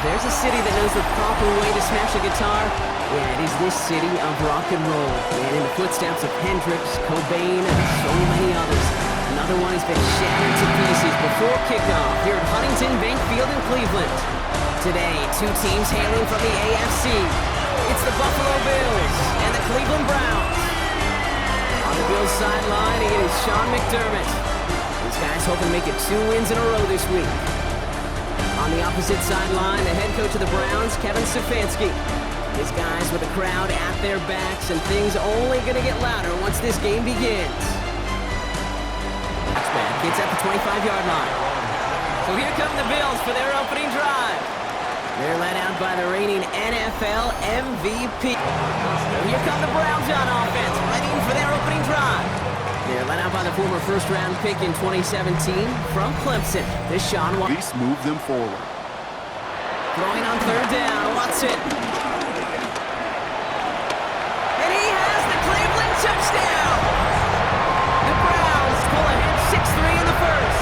there's a city that knows the proper way to smash a guitar, yeah, it is this city of rock and roll. And in the footsteps of Hendrix, Cobain, and so many others. Another one has been shattered to pieces before kickoff here at Huntington Bank Field in Cleveland. Today, two teams hailing from the AFC. It's the Buffalo Bills and the Cleveland Browns. On the Bills sideline, it is Sean McDermott. These guys hoping to make it 2 wins in a row this week. On the opposite sideline, the head coach of the Browns, Kevin Stefanski. His guys with the crowd at their backs, and things only going to get louder once this game begins. Gets at the 25-yard line. So here come the Bills for their opening drive. They're led out by the reigning NFL MVP. Here come the Browns on offense, ready for their opening drive. They're led out by the former first-round pick in 2017 from Clemson. This Sean Watson. At least move them forward. Throwing on third down, Watson. And he has the Cleveland touchdown. The Browns pull ahead 6-3 in the first.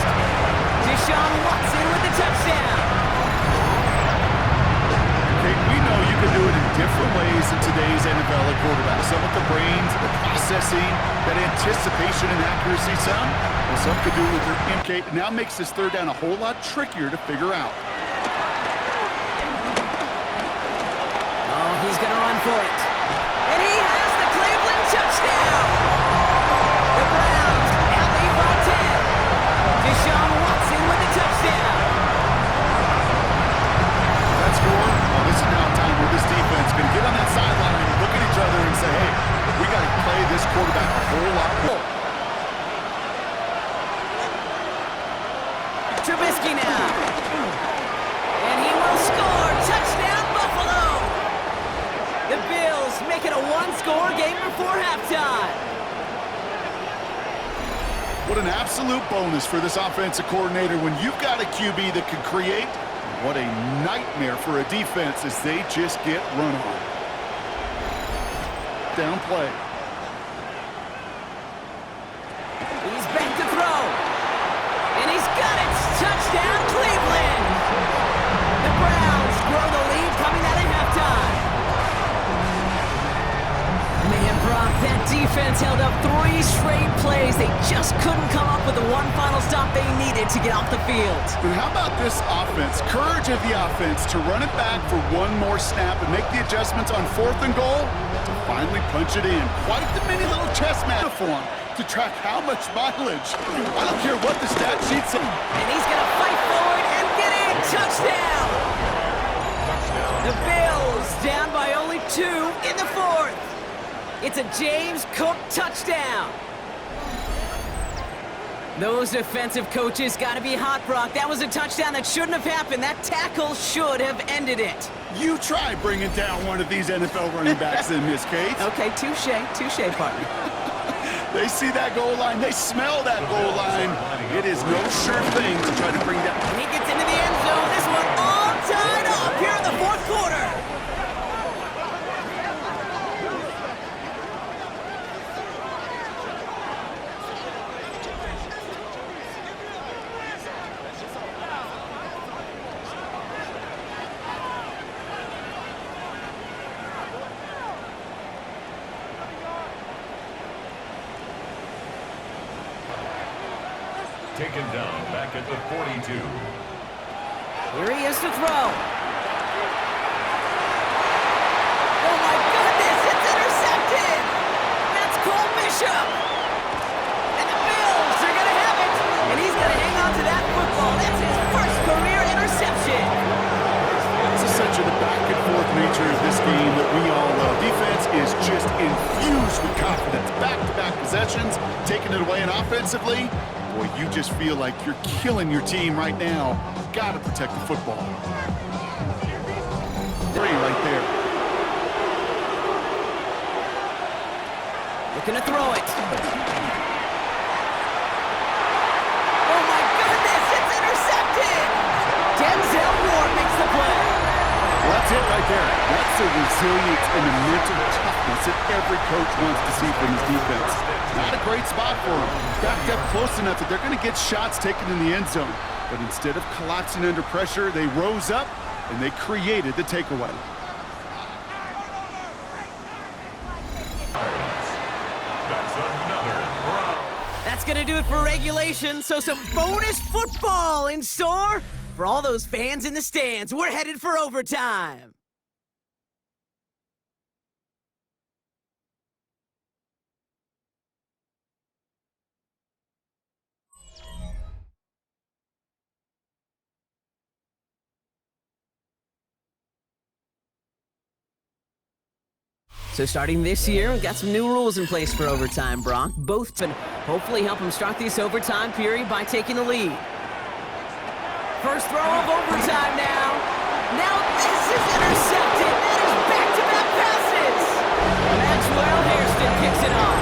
Deshaun Watson with the touchdown. Okay, we know you can do it in different ways in today's NFL at quarterback. Some with the brains, the processing, that anticipation and accuracy. Some could do it with their MK. Now makes this third down a whole lot trickier to figure out. Oh, he's going to run for it. And he has the Cleveland touchdown. The Browns now lead by 10. Deshaun Watson with the touchdown. That's score. Well, this is now a time where this defense is going to get on that sideline and look at each other and say, hey, we got to play this quarterback a whole lot more. Trubisky now. And he will score. Touchdown, Buffalo. The Bills make it a one-score game before halftime. What an absolute bonus for this offensive coordinator when you've got a QB that can create. What a nightmare for a defense as they just get run on. Down play. He's back to throw. And he's got it. Touchdown, Cleveland. The Browns grow the lead coming out of halftime. Man, Brock, that defense held up 3 straight plays. They just couldn't come up with the one final stop they needed to get off the field. And how about this offense? Courage of the offense to run it back for one more snap and make the adjustments on 4th and goal to finally punch it in. Quite the mini little chess uniform to track how much mileage. I don't care what the stat sheet says. And he's going to fight forward and get in. Touchdown. The Bills down by only 2 in the 4th. It's a James Cook touchdown. Those defensive coaches got to be hot, Brock. That was a touchdown that shouldn't have happened. That tackle should have ended it. You try bringing down one of these NFL running backs in this case. Okay, touche, partner. They see that goal line. They smell that goal line. It is no sure thing to try to bring down. And he gets into the end zone. This one all tied up here in the 4th quarter. Taken down back at the 42. Here he is to throw. Oh my goodness, it's intercepted. That's Cole Bishop. And the Bills are going to have it. And he's going to hang on to that football. That's his first career interception. This is such a back-and-forth nature of this game that we all love. Defense is just infused with confidence. Back-to-back possessions, taking it away, and offensively, boy, you just feel like you're killing your team right now. Got to protect the football. Three right there. Looking to throw it. Oh my goodness, it's intercepted. Denzel Ward makes the play. Well, that's it right there. That's the resilience and the mental toughness that every coach wants to see from his defense. Not a great spot for him. Backed up close enough that they're going to get shots taken in the end zone. But instead of collapsing under pressure, they rose up and they created the takeaway. That's another throw. That's gonna do it for regulation, so some bonus football in store for all those fans in the stands. We're headed for overtime. So starting this year, we've got some new rules in place for overtime, Brock. Both can hopefully help them start this overtime period by taking the lead. First throw of overtime now. Now this is intercepted. That is back-to-back passes. Maxwell Hairston kicks it off.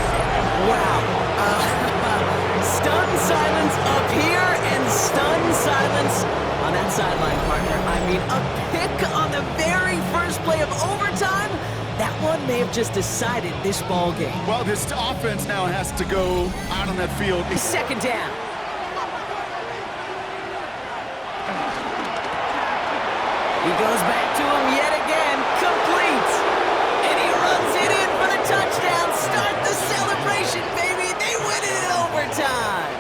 Wow. Stun silence up here and stun silence on that sideline, partner. I mean, a pick on the very first play of overtime. That one may have just decided this ball game. Well, this offense now has to go out on that field. Second down. He goes back to him yet again, complete. And he runs it in for the touchdown. Start the celebration, baby. They win it in overtime.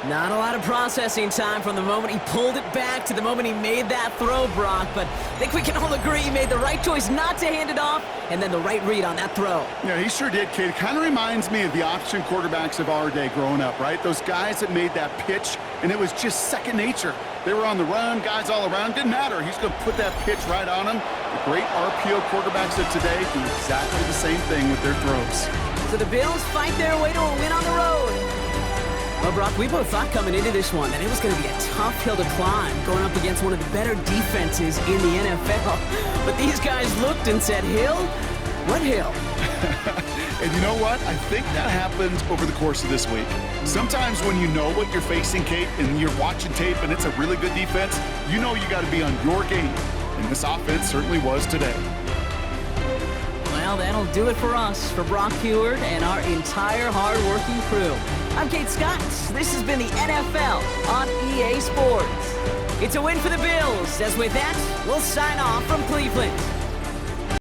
Not a lot of processing time from the moment he pulled it back to the moment he made that throw, Brock, but I think we can all agree he made the right choice not to hand it off, and then the right read on that throw. Yeah, he sure did, kid. It kind of reminds me of the option quarterbacks of our day growing up, right? Those guys that made that pitch, and it was just second nature. They were on the run, guys all around. Didn't matter. He's going to put that pitch right on him. The great RPO quarterbacks of today do exactly the same thing with their throws. So the Bills fight their way to a win on the road. Well, Brock, we both thought coming into this one that it was going to be a tough hill to climb going up against one of the better defenses in the NFL. But these guys looked and said, Hill? What hill? And you know what? I think that happened over the course of this week. Sometimes when you know what you're facing, Kate, and you're watching tape and it's a really good defense, you know you got to be on your game. And this offense certainly was today. Well, that'll do it for us, for Brock Heward and our entire hard-working crew. I'm Kate Scott. This has been the NFL on EA Sports. It's a win for the Bills, as with that, we'll sign off from Cleveland.